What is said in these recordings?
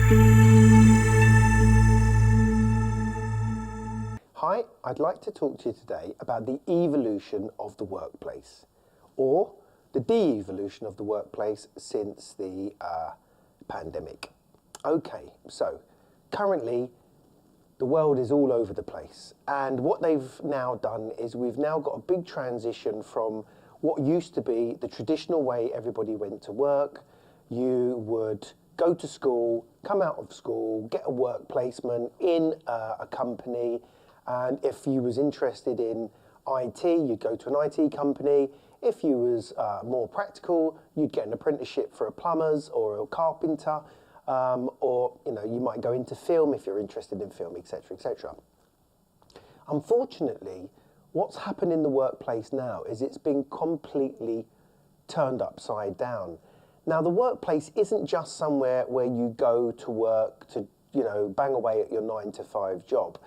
Hi, I'd like to talk to you today about the evolution of the workplace, or the de-evolution of the workplace since the pandemic. Okay, so currently the world is all over the place, and what they've now done is we've now got a big transition from what used to be the traditional way everybody went to work. You would go to school, come out of school, get a work placement in a company, and if you was interested in IT, you'd go to an IT company. If you was more practical, you'd get an apprenticeship for a plumber's or a carpenter, or you might go into film if you're interested in film, etc., etc. Unfortunately, what's happened in the workplace now is it's been completely turned upside down. Now, the workplace isn't just somewhere where you go to work to, bang away at your 9-to-5 job.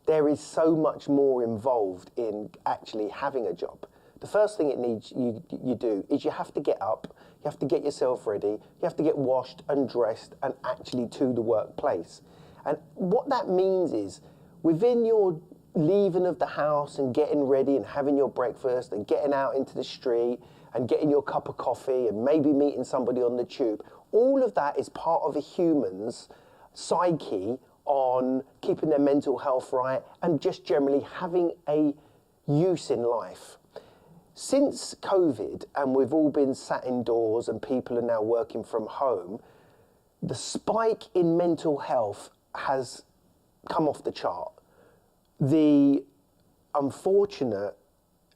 There is so much more involved in actually having a job. The first thing it needs you do is you have to get up, you have to get yourself ready, you have to get washed and dressed and actually to the workplace. And what that means is within your leaving of the house and getting ready and having your breakfast and getting out into the street and getting your cup of coffee and maybe meeting somebody on the tube, all of that is part of a human's psyche on keeping their mental health right and just generally having a use in life. Since COVID, and we've all been sat indoors and people are now working from home, the spike in mental health has come off the chart. The unfortunate,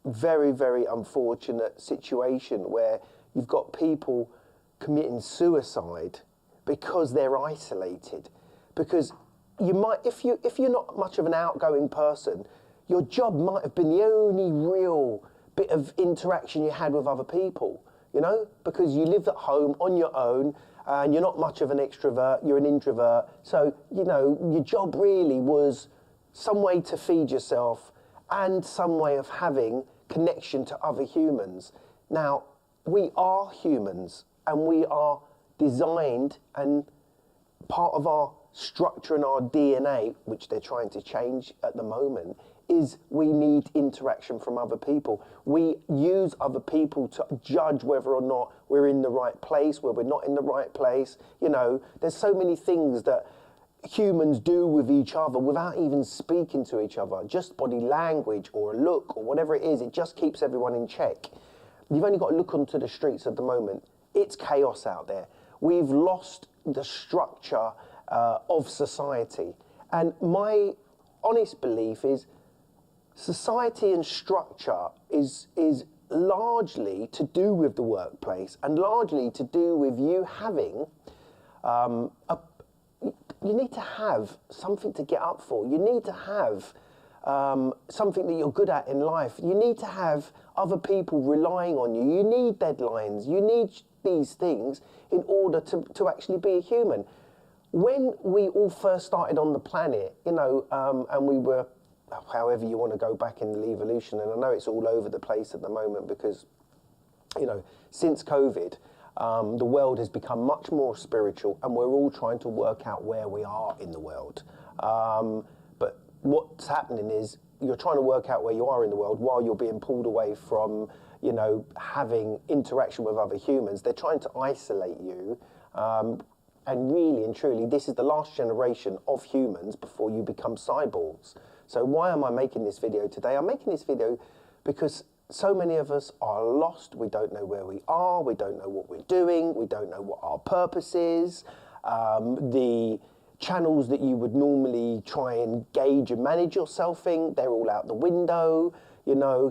very, very unfortunate situation where you've got people committing suicide because they're isolated. Because you might, if you're not much of an outgoing person, your job might have been the only real bit of interaction you had with other people, because you live at home on your own and you're not much of an extrovert, you're an introvert. So, your job really was some way to feed yourself and some way of having connection to other humans. Now, we are humans and we are designed, and part of our structure and our DNA, which they're trying to change at the moment, is we need interaction from other people. We use other people to judge whether or not we're in the right place, where we're not in the right place. There's so many things that humans do with each other without even speaking to each other. Just body language or a look or whatever it is, it just keeps everyone in check. You've only got to look onto the streets at the moment. It's chaos out there. We've lost the structure of society. And my honest belief is society and structure is largely to do with the workplace and largely to do with you having you need to have something to get up for. You need to have something that you're good at in life. You need to have other people relying on you. You need deadlines. You need these things in order to actually be a human. When we all first started on the planet, and we were, however you want to go back in the evolution, and I know it's all over the place at the moment because, since COVID, the world has become much more spiritual and we're all trying to work out where we are in the world. But what's happening is you're trying to work out where you are in the world while you're being pulled away from, having interaction with other humans. They're trying to isolate you. And really and truly, this is the last generation of humans before you become cyborgs. So why am I making this video today? I'm making this video because so many of us are lost. We don't know where we are. We don't know what we're doing. We don't know what our purpose is. The channels that you would normally try and gauge and manage yourself in, they're all out the window.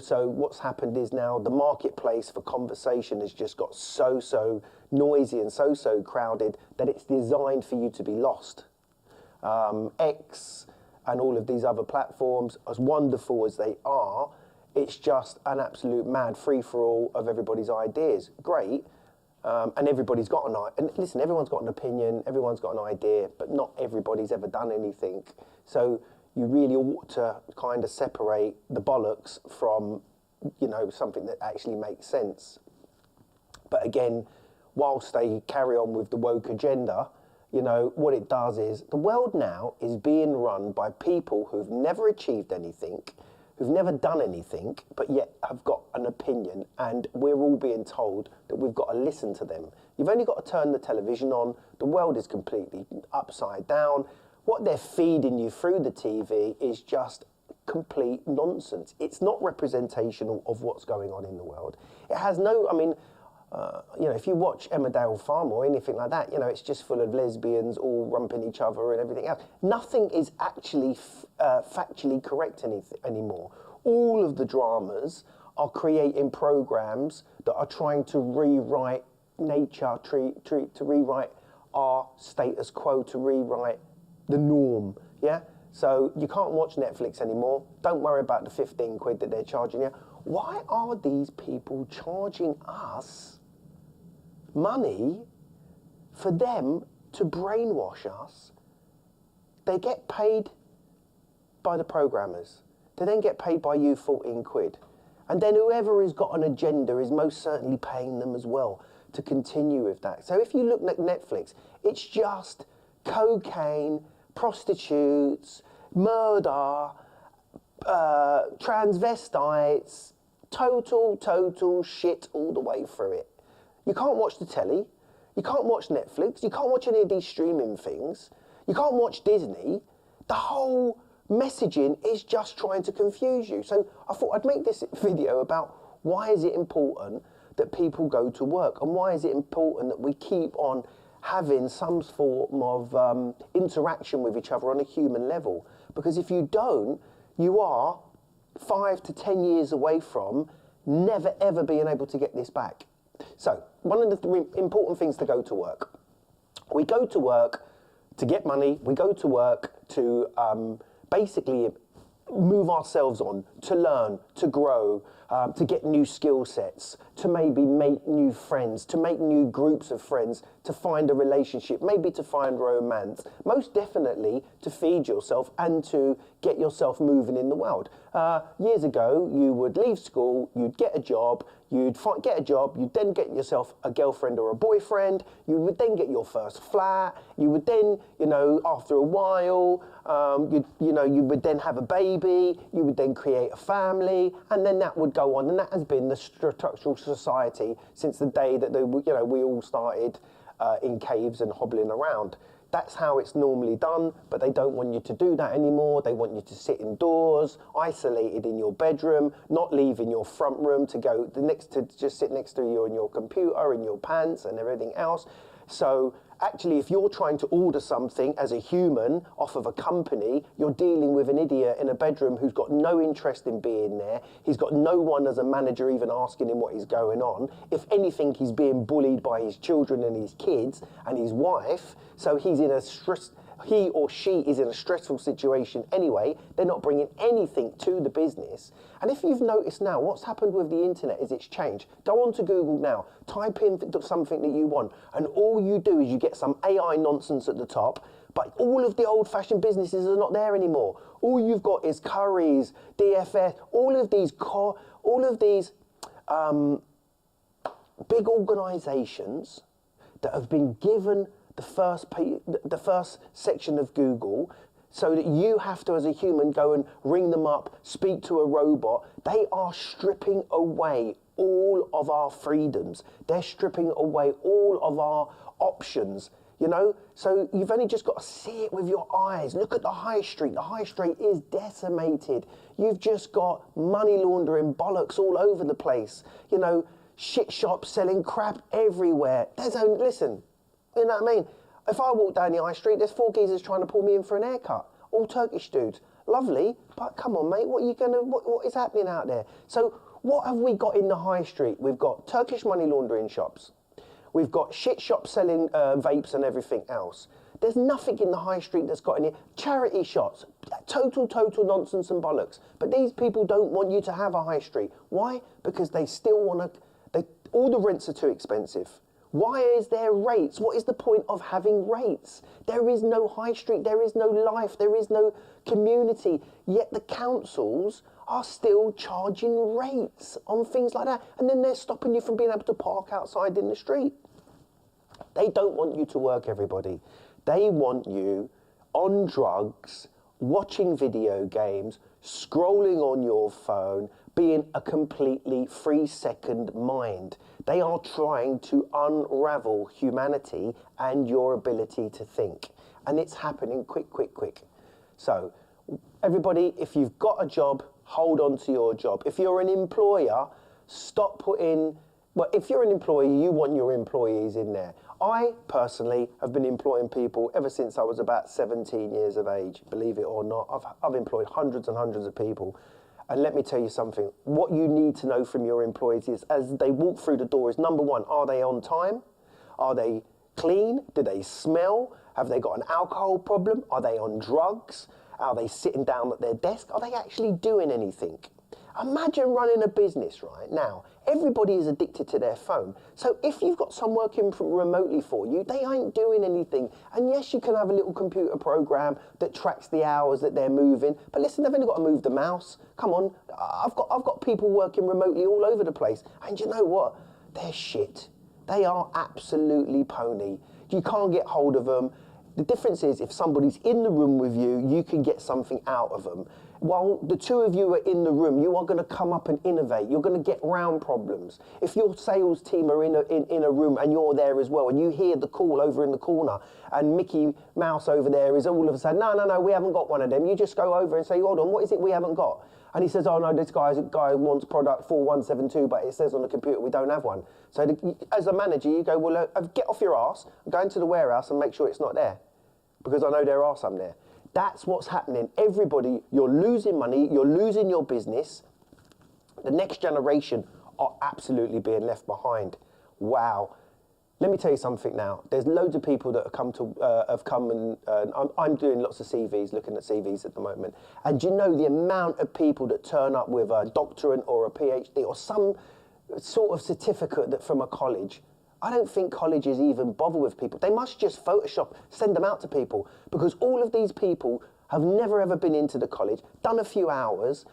So what's happened is now the marketplace for conversation has just got so noisy and so crowded that it's designed for you to be lost. X and all of these other platforms, as wonderful as they are, it's just an absolute mad free-for-all of everybody's ideas. Great, and everybody's got and listen, everyone's got an opinion, everyone's got an idea, but not everybody's ever done anything. So you really ought to kind of separate the bollocks from, something that actually makes sense. But again, whilst they carry on with the woke agenda, you know, what it does is the world now is being run by people who've never achieved anything, who've never done anything, but yet have got an opinion, and we're all being told that we've got to listen to them. You've only got to turn the television on. The world is completely upside down. What they're feeding you through the TV is just complete nonsense. It's not representational of what's going on in the world. It has no, I mean, you know, if you watch Emmerdale Farm or anything like that, you know, it's just full of lesbians all rumping each other and everything else. Nothing is actually factually correct anymore. All of the dramas are creating programs that are trying to rewrite nature, to rewrite our status quo, to rewrite the norm, yeah? So you can't watch Netflix anymore. Don't worry about the 15 quid that they're charging you. Why are these people charging us money for them to brainwash us? They get paid by the programmers. They then get paid by you 14 quid. And then whoever has got an agenda is most certainly paying them as well to continue with that. So if you look at Netflix, it's just cocaine, prostitutes, murder, transvestites, total shit all the way through it. You can't watch the telly, you can't watch Netflix, you can't watch any of these streaming things, you can't watch Disney. The whole messaging is just trying to confuse you. So I thought I'd make this video about why is it important that people go to work, and why is it important that we keep on having some form of interaction with each other on a human level. Because if you don't, you are 5 to 10 years away from never ever being able to get this back. So one of the important things to go to work. We go to work to get money, we go to work to basically move ourselves on, to learn, to grow, to get new skill sets, to maybe make new friends, to make new groups of friends, to find a relationship, maybe to find romance, most definitely to feed yourself and to get yourself moving in the world. Years ago, you would leave school, you'd get a job, you'd then get yourself a girlfriend or a boyfriend, you would then get your first flat, you would then, you know, after a while, you would then have a baby, you would then create a family, and then that would go on, and that has been the structural society since the day that we all started in caves and hobbling around. That's how it's normally done, but they don't want you to do that anymore. They want you to sit indoors, isolated in your bedroom, not leaving your front room to just sit next to you on your computer, in your pants and everything else. So actually, if you're trying to order something as a human off of a company, you're dealing with an idiot in a bedroom who's got no interest in being there. He's got no one as a manager even asking him what is going on. If anything, he's being bullied by his children and his kids and his wife. So he or she is in a stressful situation anyway. They're not bringing anything to the business. And if you've noticed now, what's happened with the internet is it's changed. Go on to Google now, type in something that you want, and all you do is you get some AI nonsense at the top, but all of the old-fashioned businesses are not there anymore. All you've got is Currys, DFS, all of these big organisations that have been given the first section of Google, so that you have to, as a human, go and ring them up, speak to a robot. They are stripping away all of our freedoms. They're stripping away all of our options, you know? So you've only just got to see it with your eyes. Look at the high street. The high street is decimated. You've just got money laundering bollocks all over the place. You know, shit shops selling crap everywhere. Listen, you know what I mean? If I walk down the high street, there's 4 geezers trying to pull me in for an haircut. All Turkish dudes. Lovely, but come on, mate, what is happening out there? So what have we got in the high street? We've got Turkish money laundering shops. We've got shit shops selling vapes and everything else. There's nothing in the high street that's got any charity shops. Total nonsense and bollocks. But these people don't want you to have a high street. Why? Because they still want to, all the rents are too expensive. Why is there rates? What is the point of having rates? There is no high street, there is no life, there is no community, yet the councils are still charging rates on things like that, and then they're stopping you from being able to park outside in the street. They don't want you to work, everybody. They want you on drugs, watching video games, scrolling on your phone, being a completely 3-second mind. They are trying to unravel humanity and your ability to think. And it's happening quick, quick, quick. So, everybody, if you've got a job, hold on to your job. If you're an employer, stop putting, well, if you're an employee, you want your employees in there. I personally have been employing people ever since I was about 17 years of age, believe it or not. I've employed hundreds and hundreds of people. And let me tell you something, what you need to know from your employees is, as they walk through the door, is number one, are they on time? Are they clean? Do they smell? Have they got an alcohol problem? Are they on drugs? Are they sitting down at their desk? Are they actually doing anything? Imagine running a business right now. Everybody is addicted to their phone. So if you've got some working remotely for you, they ain't doing anything. And yes, you can have a little computer program that tracks the hours that they're moving. But listen, they've only got to move the mouse. Come on, I've got people working remotely all over the place. And you know what? They're shit. They are absolutely pony. You can't get hold of them. The difference is if somebody's in the room with you, you can get something out of them. While the two of you are in the room, you are going to come up and innovate. You're going to get round problems. If your sales team are in a room and you're there as well, and you hear the call over in the corner, and Mickey Mouse over there is all of a sudden, no, we haven't got one of them. You just go over and say, hold on, what is it we haven't got? And he says, oh no, this guy wants product 4172, but it says on the computer we don't have one. So as a manager, you go, well, get off your arse, go into the warehouse and make sure it's not there, because I know there are some there. That's what's happening. Everybody, you're losing money, you're losing your business. The next generation are absolutely being left behind. Wow. Let me tell you something now. There's loads of people that have come and I'm doing lots of CVs, looking at CVs at the moment. And do you know the amount of people that turn up with a doctorate or a PhD or some sort of certificate from a college? I don't think colleges even bother with people. They must just Photoshop, send them out to people, because all of these people have never ever been into the college, done a few hours.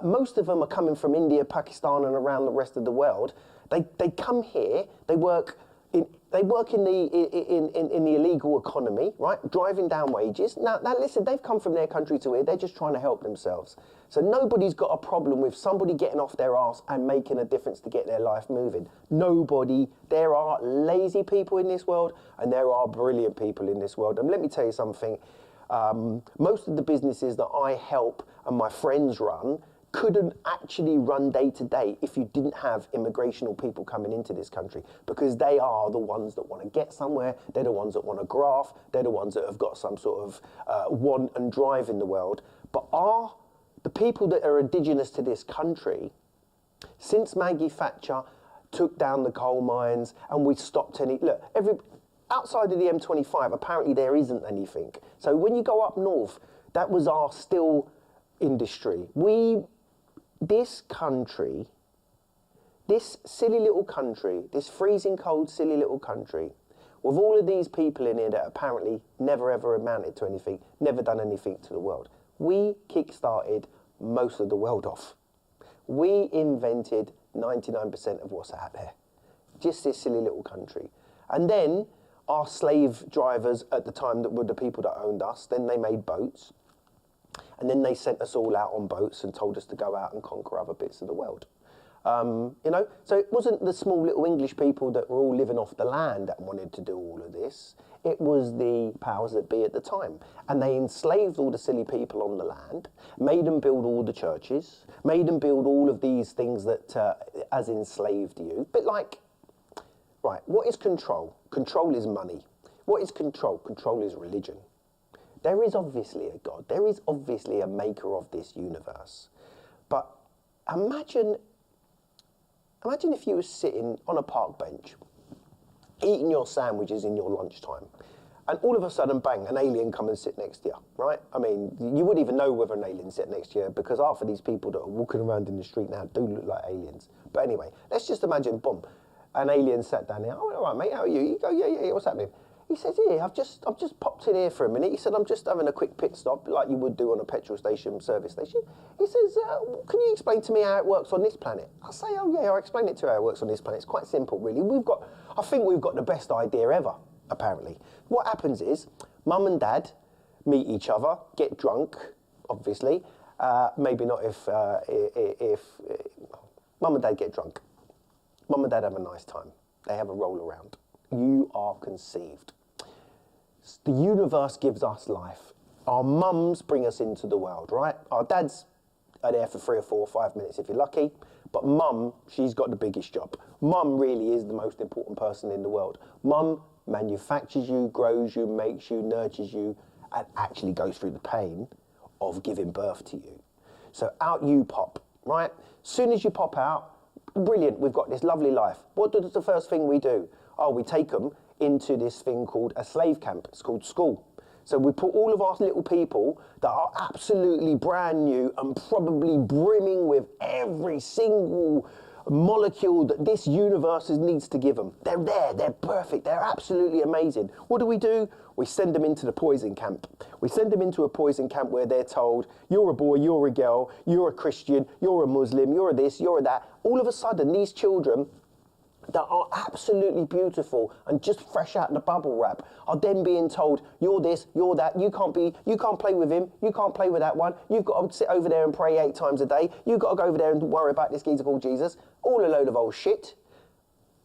Most of them are coming from India, Pakistan, and around the rest of the world. They come here, they work in the illegal economy, right? Driving down wages. Now listen, they've come from their country to here. They're just trying to help themselves. So nobody's got a problem with somebody getting off their arse and making a difference to get their life moving. Nobody. There are lazy people in this world, and there are brilliant people in this world. And let me tell you something. Most of the businesses that I help and my friends run couldn't actually run day to day if you didn't have immigrational people coming into this country, because they are the ones that want to get somewhere, they're the ones that want to graft, they're the ones that have got some sort of want and drive in the world. But are the people that are indigenous to this country, since Maggie Thatcher took down the coal mines and we stopped outside of the M25, apparently there isn't anything. So when you go up north, that was our steel industry. This country, this silly little country, this freezing cold, silly little country, with all of these people in here that apparently never ever amounted to anything, never done anything to the world, we kick-started most of the world off. We invented 99% of what's out there. Just this silly little country. And then our slave drivers at the time that were the people that owned us, then they made boats. And then they sent us all out on boats and told us to go out and conquer other bits of the world. So it wasn't the small little English people that were all living off the land that wanted to do all of this. It was the powers that be at the time. And they enslaved all the silly people on the land, made them build all the churches, made them build all of these things that has enslaved you. But right, what is control? Control is money. What is control? Control is religion. There is obviously a God. There is obviously a maker of this universe. But imagine if you were sitting on a park bench, eating your sandwiches in your lunchtime, and all of a sudden, bang, an alien come and sit next to you, right? I mean, you wouldn't even know whether an alien sit next to you, because half of these people that are walking around in the street now do look like aliens. But anyway, let's just imagine, boom, an alien sat down there. Oh, all right, mate, how are you? You go, yeah, what's happening? He says, yeah, I've just popped in here for a minute. He said, I'm just having a quick pit stop, like you would do on a petrol station, service station. He says, can you explain to me how it works on this planet? I say, oh yeah, I'll explain it to you how it works on this planet. It's quite simple, really. I think we've got the best idea ever, apparently. What happens is, Mum and dad meet each other, get drunk, obviously. Maybe not if mum and dad get drunk. Mum and dad have a nice time. They have a roll around. You are conceived. The universe gives us life. Our mums bring us into the world, right? Our dads are there for 3 or 4 or 5 minutes if you're lucky. But mum, she's got the biggest job. Mum really is the most important person in the world. Mum manufactures you, grows you, makes you, nurtures you, and actually goes through the pain of giving birth to you. So out you pop, right? Soon as you pop out, brilliant, we've got this lovely life. What is the first thing we do? Oh, we take them into this thing called a slave camp. It's called school. So we put all of our little people that are absolutely brand new and probably brimming with every single molecule that this universe needs to give them. They're there, they're perfect, they're absolutely amazing. What do? We send them into the poison camp. We send them into a poison camp where they're told, you're a boy, you're a girl, you're a Christian, you're a Muslim, you're a this, you're a that. All of a sudden, these children that are absolutely beautiful and just fresh out of the bubble wrap are then being told, you're this, you're that, you can't play with him, you can't play with that one, you've got to sit over there and pray 8 times a day, you've got to go over there and worry about this geezer called Jesus, all a load of old shit.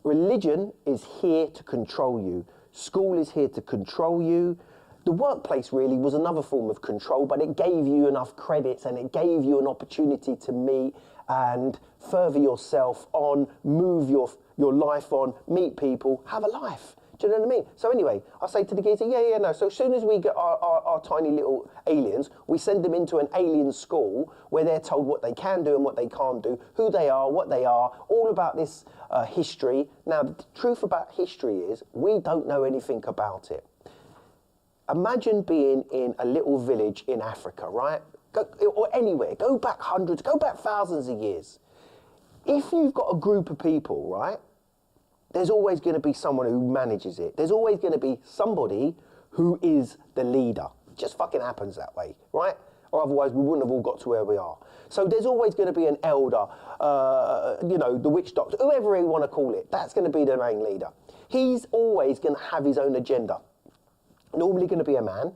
Religion is here to control you. School is here to control you. The workplace really was another form of control, but it gave you enough credits and it gave you an opportunity to meet and further yourself on, move your life on, meet people, have a life. Do you know what I mean? So anyway, I say to the geezer, no. So as soon as we get our tiny little aliens, we send them into an alien school where they're told what they can do and what they can't do, who they are, what they are, all about this history. Now, the truth about history is we don't know anything about it. Imagine being in a little village in Africa, right? Or anywhere, go back hundreds, go back thousands of years. If you've got a group of people, right, there's always going to be someone who manages it. There's always going to be somebody who is the leader. It just fucking happens that way, right? Or otherwise we wouldn't have all got to where we are. So there's always going to be an elder, the witch doctor, whoever you want to call it. That's going to be the main leader. He's always going to have his own agenda. Normally going to be a man,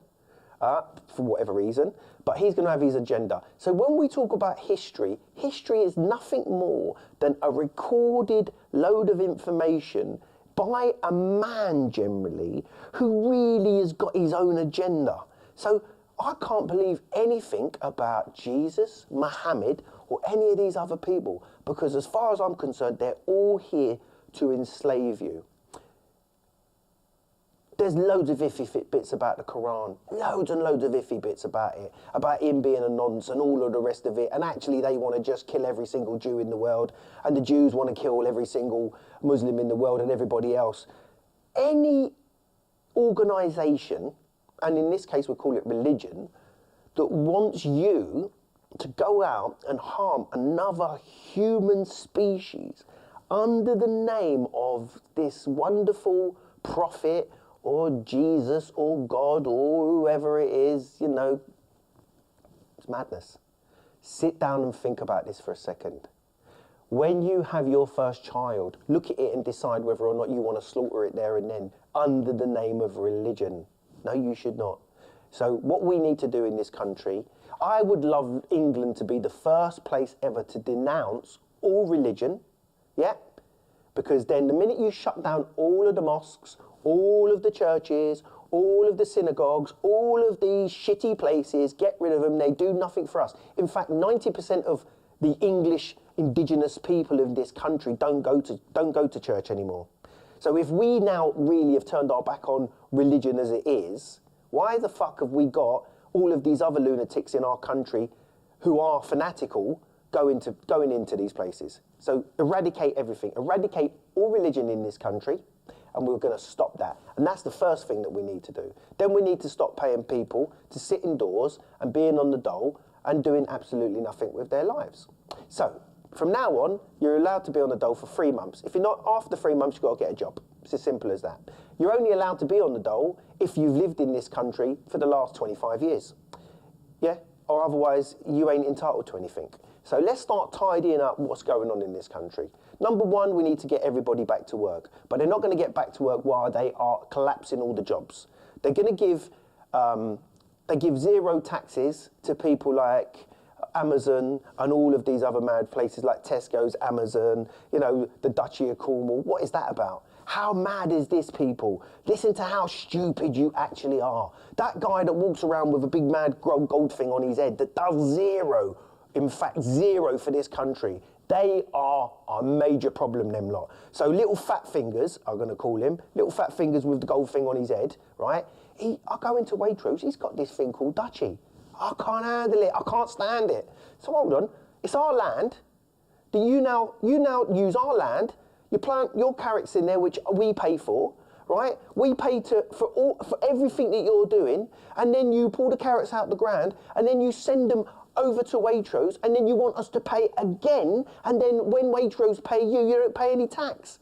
for whatever reason, but he's going to have his agenda. So when we talk about history, history is nothing more than a recorded load of information by a man generally who really has got his own agenda. So I can't believe anything about Jesus, Muhammad, or any of these other people, because as far as I'm concerned, they're all here to enslave you. There's loads of iffy bits about the Quran, loads and loads of iffy bits about it, about him being a nonce and all of the rest of it, and actually they want to just kill every single Jew in the world, and the Jews want to kill every single Muslim in the world and everybody else. Any organisation, and in this case we call it religion, that wants you to go out and harm another human species under the name of this wonderful prophet or Jesus or God or whoever it is, it's madness. Sit down and think about this for a second. When you have your first child, look at it and decide whether or not you want to slaughter it there and then under the name of religion. No, you should not. So what we need to do in this country, I would love England to be the first place ever to denounce all religion, yeah? Because then the minute you shut down all of the mosques, all of the churches, all of the synagogues, all of these shitty places, get rid of them, they do nothing for us. In fact, 90% of the English indigenous people of this country don't go to church anymore. So if we now really have turned our back on religion as it is, why the fuck have we got all of these other lunatics in our country who are fanatical going into these places? So eradicate everything, eradicate all religion in this country, and we're going to stop that. And that's the first thing that we need to do. Then we need to stop paying people to sit indoors and being on the dole and doing absolutely nothing with their lives. So from now on, you're allowed to be on the dole for 3 months. If you're not, after 3 months, you've got to get a job. It's as simple as that. You're only allowed to be on the dole if you've lived in this country for the last 25 years. Yeah? Or otherwise, you ain't entitled to anything. So let's start tidying up what's going on in this country. Number one, we need to get everybody back to work. But they're not going to get back to work while they are collapsing all the jobs. They're going to give They give zero taxes to people like Amazon and all of these other mad places like Tesco's, Amazon, you know, the Duchy of Cornwall. What is that about? How mad is this, people? Listen to how stupid you actually are. That guy that walks around with a big mad gold thing on his head that does zero, in fact, zero for this country. They are a major problem, them lot. So little fat fingers, I'm going to call him, little fat fingers with the gold thing on his head, right? I go into Waitrose, he's got this thing called Duchy. I can't handle it, I can't stand it. So hold on, it's our land. You now use our land, you plant your carrots in there, which we pay for, right? We pay for everything that you're doing, and then you pull the carrots out the ground, and then you send them over to Waitrose, and then you want us to pay again, and then when Waitrose pay you, you don't pay any tax.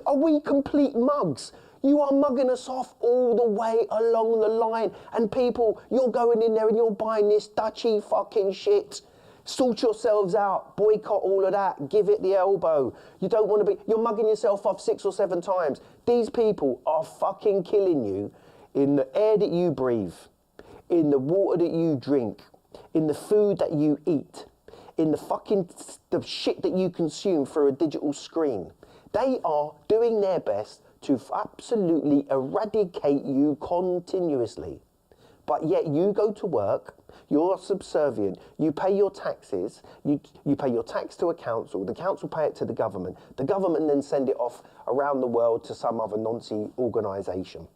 Are we complete mugs? You are mugging us off all the way along the line, and people, you're going in there and you're buying this Dutchy fucking shit. Sort yourselves out, boycott all of that, give it the elbow. You don't want to be, you're mugging yourself off 6 or 7 times. These people are fucking killing you in the air that you breathe, in the water that you drink, in the food that you eat, in the shit that you consume through a digital screen. They are doing their best to absolutely eradicate you continuously. But yet you go to work, you're subservient, you pay your taxes, you pay your tax to a council, the council pay it to the government then send it off around the world to some other noncy organisation.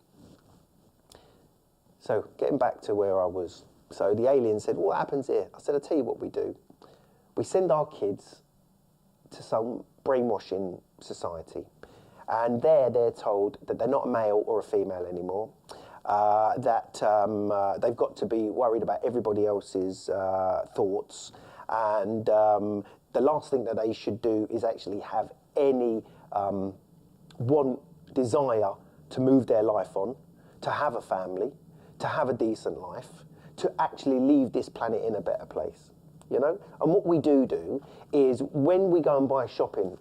So getting back to where I was. So the alien said, what happens here? I said, I'll tell you what we do. We send our kids to some brainwashing society. And there they're told that they're not a male or a female anymore, that they've got to be worried about everybody else's thoughts. And the last thing that they should do is actually have any desire to move their life on, to have a family, to have a decent life, to actually leave this planet in a better place, you know? And what we do is when we go and buy shopping,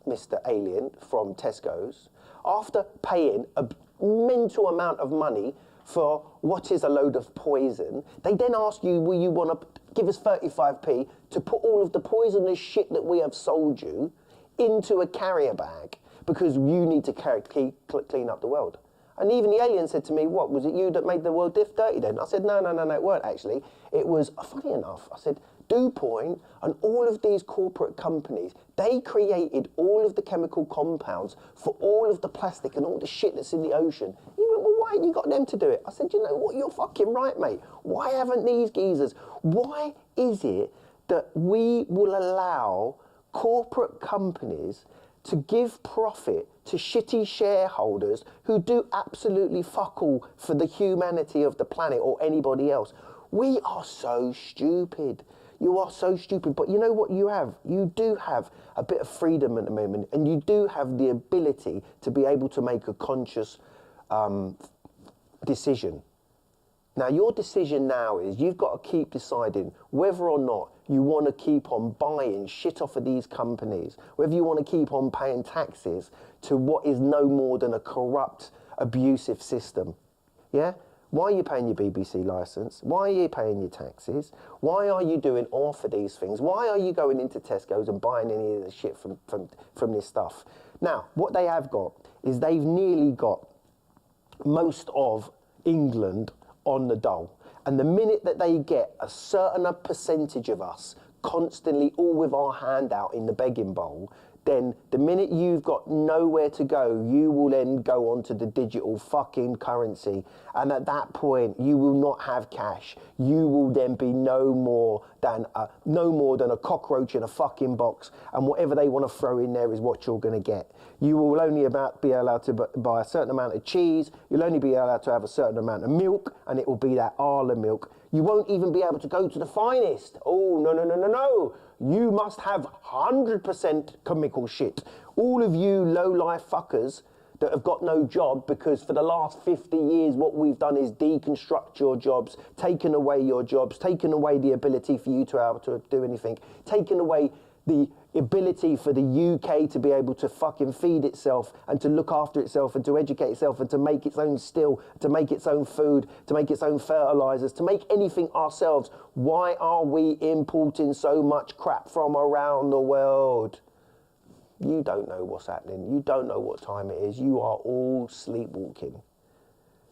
Mr. Alien, from Tesco's, after paying a mental amount of money for what is a load of poison, they then ask you, will you want to give us 35p to put all of the poisonous shit that we have sold you into a carrier bag because you need to clean up the world. And even the alien said to me, what, was it you that made the world dirty then? I said, no, it weren't actually. It was, funny enough, I said, DuPont and all of these corporate companies, they created all of the chemical compounds for all of the plastic and all the shit that's in the ocean. He went, well, why haven't you got them to do it? I said, you know what, you're fucking right, mate. Why haven't these geezers? Why is it that we will allow corporate companies to give profit to shitty shareholders who do absolutely fuck all for the humanity of the planet or anybody else? We are so stupid. You are so stupid. But you know what you have? You do have a bit of freedom at the moment, and you do have the ability to be able to make a conscious decision. Now, your decision now is you've got to keep deciding whether or not you want to keep on buying shit off of these companies, whether you want to keep on paying taxes to what is no more than a corrupt, abusive system. Yeah? Why are you paying your BBC licence? Why are you paying your taxes? Why are you doing all of these things? Why are you going into Tesco's and buying any of the shit from this stuff? Now, what they have got is they've nearly got most of England on the dole. And the minute that they get a certain percentage of us constantly all with our hand out in the begging bowl, then the minute you've got nowhere to go, you will then go onto the digital fucking currency. And at that point, you will not have cash. You will then be no more than a cockroach in a fucking box. And whatever they want to throw in there is what you're going to get. You will only be allowed to buy a certain amount of cheese. You'll only be allowed to have a certain amount of milk, and it will be that Arla milk. You won't even be able to go to the finest. Oh, no. You must have 100% chemical shit. All of you low-life fuckers that have got no job because for the last 50 years what we've done is deconstruct your jobs, taken away your jobs, taken away the ability for you to be able to do anything, taken away the ability for the UK to be able to fucking feed itself and to look after itself and to educate itself and to make its own steel, to make its own food, to make its own fertilizers, to make anything ourselves. Why are we importing so much crap from around the world? You don't know what's happening. You don't know what time it is. You are all sleepwalking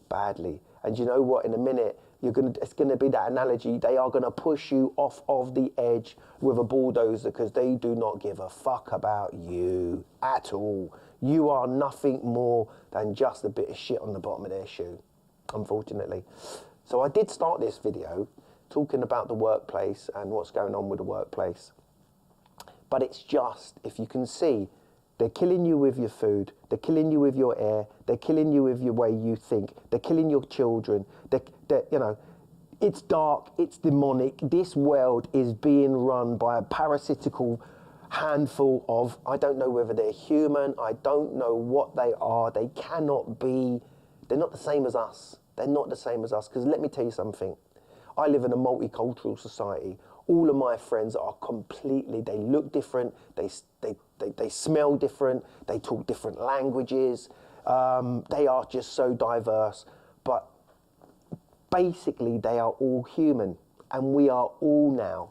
badly. And you know what? In a minute, it's going to be that analogy. They are going to push you off of the edge with a bulldozer because they do not give a fuck about you at all. You are nothing more than just a bit of shit on the bottom of their shoe, unfortunately. So I did start this video talking about the workplace and what's going on with the workplace. But it's just, if you can see, they're killing you with your food, they're killing you with your air, they're killing you with your way you think, they're killing your children, you know, it's dark, it's demonic. This world is being run by a parasitical handful of, I don't know whether they're human, I don't know what they are, they cannot be, they're not the same as us. They're not the same as us, because let me tell you something. I live in a multicultural society. All of my friends are completely, they look different, they smell different, they talk different languages, they are just so diverse, but basically they are all human, and we are all now,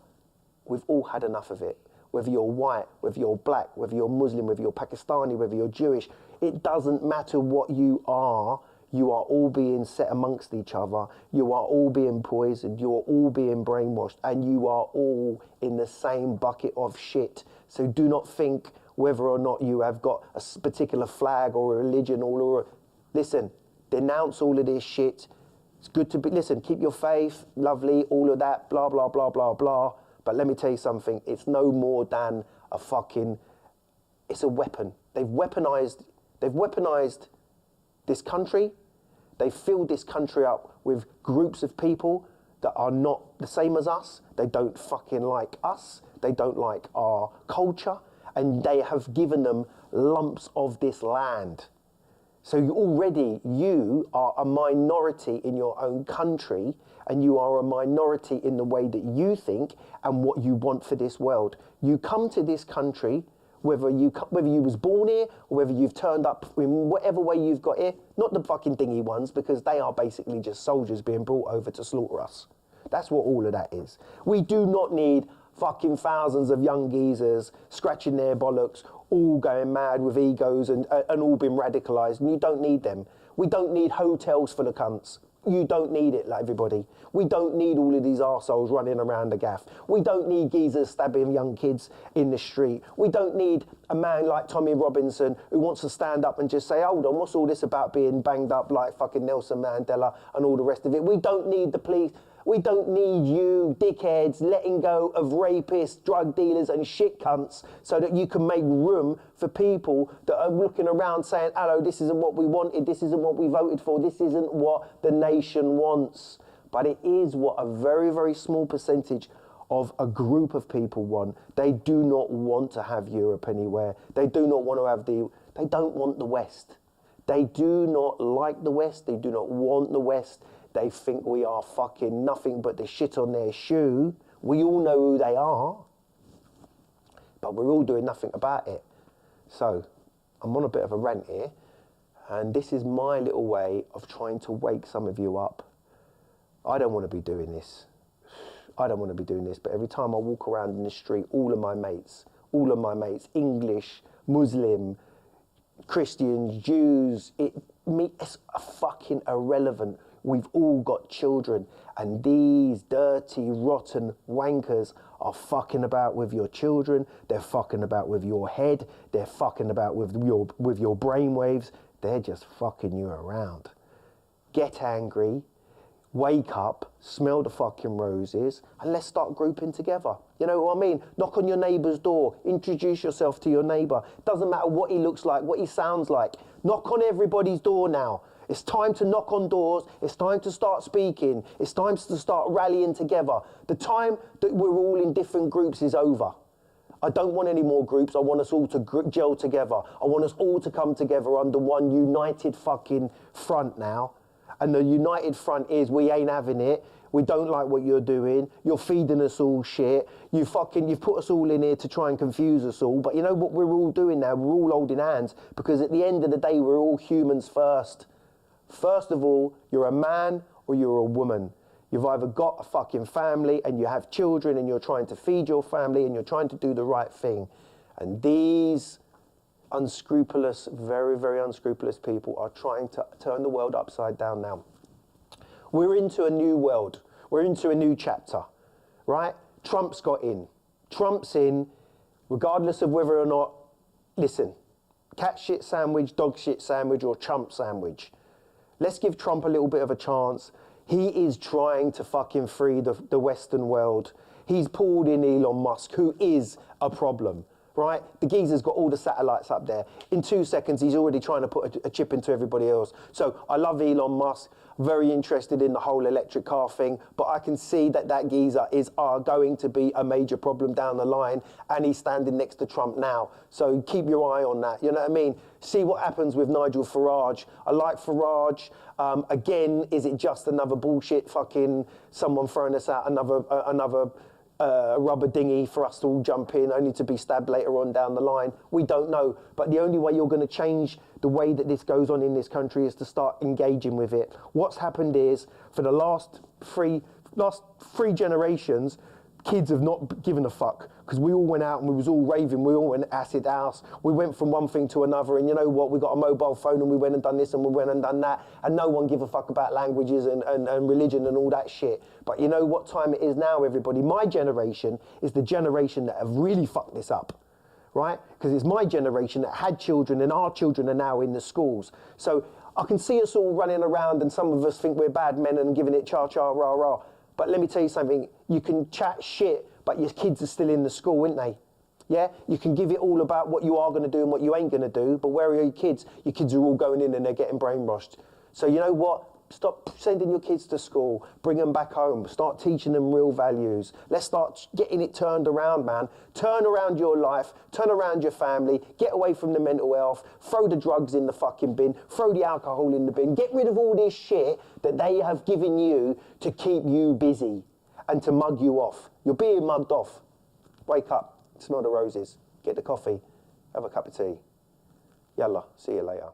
we've all had enough of it. Whether you're white, whether you're black, whether you're Muslim, whether you're Pakistani, whether you're Jewish, it doesn't matter what you are all being set amongst each other, you are all being poisoned, you are all being brainwashed, and you are all in the same bucket of shit. So do not think whether or not you have got a particular flag or a religion or listen, denounce all of this shit. It's good to be, listen, keep your faith, lovely, all of that, blah, blah, blah, blah, blah. But let me tell you something, it's no more than a fucking, it's a weapon. They've weaponized this country. They filled this country up with groups of people that are not the same as us. They don't fucking like us. They don't like our culture. And they have given them lumps of this land. So you are a minority in your own country, and you are a minority in the way that you think and what you want for this world. You come to this country, whether you was born here or whether you've turned up in whatever way you've got here, not the fucking dingy ones, because they are basically just soldiers being brought over to slaughter us. That's what all of that is. We do not need fucking thousands of young geezers scratching their bollocks, all going mad with egos and all being radicalised. And you don't need them. We don't need hotels full of cunts. You don't need it, like everybody. We don't need all of these arseholes running around the gaff. We don't need geezers stabbing young kids in the street. We don't need a man like Tommy Robinson who wants to stand up and just say, hold on, what's all this about being banged up like fucking Nelson Mandela and all the rest of it? We don't need the police. We don't need you, dickheads, letting go of rapists, drug dealers and shit cunts so that you can make room for people that are looking around saying, hello, this isn't what we wanted, this isn't what we voted for, this isn't what the nation wants. But it is what a very, very small percentage of a group of people want. They do not want to have Europe anywhere. They do not want to have they don't want the West. They do not like the West. They do not want the West. They think we are fucking nothing but the shit on their shoe. We all know who they are, but we're all doing nothing about it. So I'm on a bit of a rant here, and this is my little way of trying to wake some of you up. I don't want to be doing this. I don't want to be doing this, but every time I walk around in the street, all of my mates, English, Muslim, Christians, Jews, it's fucking irrelevant. We've all got children, and these dirty, rotten wankers are fucking about with your children. They're fucking about with your head. They're fucking about with your brainwaves. They're just fucking you around. Get angry, wake up, smell the fucking roses, and let's start grouping together. You know what I mean? Knock on your neighbour's door. Introduce yourself to your neighbour. Doesn't matter what he looks like, what he sounds like. Knock on everybody's door now. It's time to knock on doors. It's time to start speaking. It's time to start rallying together. The time that we're all in different groups is over. I don't want any more groups. I want us all to gel together. I want us all to come together under one united fucking front now and the united front is we ain't having it. We don't like what you're doing. You're feeding us all shit. You've put us all in here to try and confuse us all. But you know what we're all doing now? We're all holding hands because at the end of the day, we're all humans first. First of all, you're a man or you're a woman. You've either got a fucking family and you have children and you're trying to feed your family and you're trying to do the right thing. And these unscrupulous, very, very unscrupulous people are trying to turn the world upside down now. We're into a new world. We're into a new chapter, right? Trump's got in. Trump's in, regardless of whether or not, listen, cat shit sandwich, dog shit sandwich, or chump sandwich. Let's give Trump a little bit of a chance. He is trying to fucking free the Western world. He's pulled in Elon Musk, who is a problem, right? The geezer's got all the satellites up there. In 2 seconds, he's already trying to put a chip into everybody else. So I love Elon Musk, very interested in the whole electric car thing, but I can see that geezer is going to be a major problem down the line, and he's standing next to Trump now. So keep your eye on that, you know what I mean? See what happens with Nigel Farage. I like Farage. Again, is it just another bullshit fucking someone throwing us out another rubber dinghy for us to all jump in, only to be stabbed later on down the line? We don't know. But the only way you're going to change the way that this goes on in this country is to start engaging with it. What's happened is, for the last three generations, kids have not given a fuck, because we all went out and we was all raving, we all went acid house, we went from one thing to another, and you know what, we got a mobile phone and we went and done this and we went and done that, and no one give a fuck about languages and religion and all that shit. But you know what time it is now, everybody? My generation is the generation that have really fucked this up, right? Because it's my generation that had children, and our children are now in the schools. So I can see us all running around, and some of us think we're bad men and giving it cha-cha, rah-rah. But let me tell you something, you can chat shit, but your kids are still in the school, aren't they? Yeah? You can give it all about what you are going to do and what you ain't going to do, but where are your kids? Your kids are all going in and they're getting brainwashed. So you know what? Stop sending your kids to school. Bring them back home. Start teaching them real values. Let's start getting it turned around, man. Turn around your life. Turn around your family. Get away from the mental health. Throw the drugs in the fucking bin. Throw the alcohol in the bin. Get rid of all this shit that they have given you to keep you busy and to mug you off. You're being mugged off. Wake up. Smell the roses. Get the coffee. Have a cup of tea. Yalla. See you later.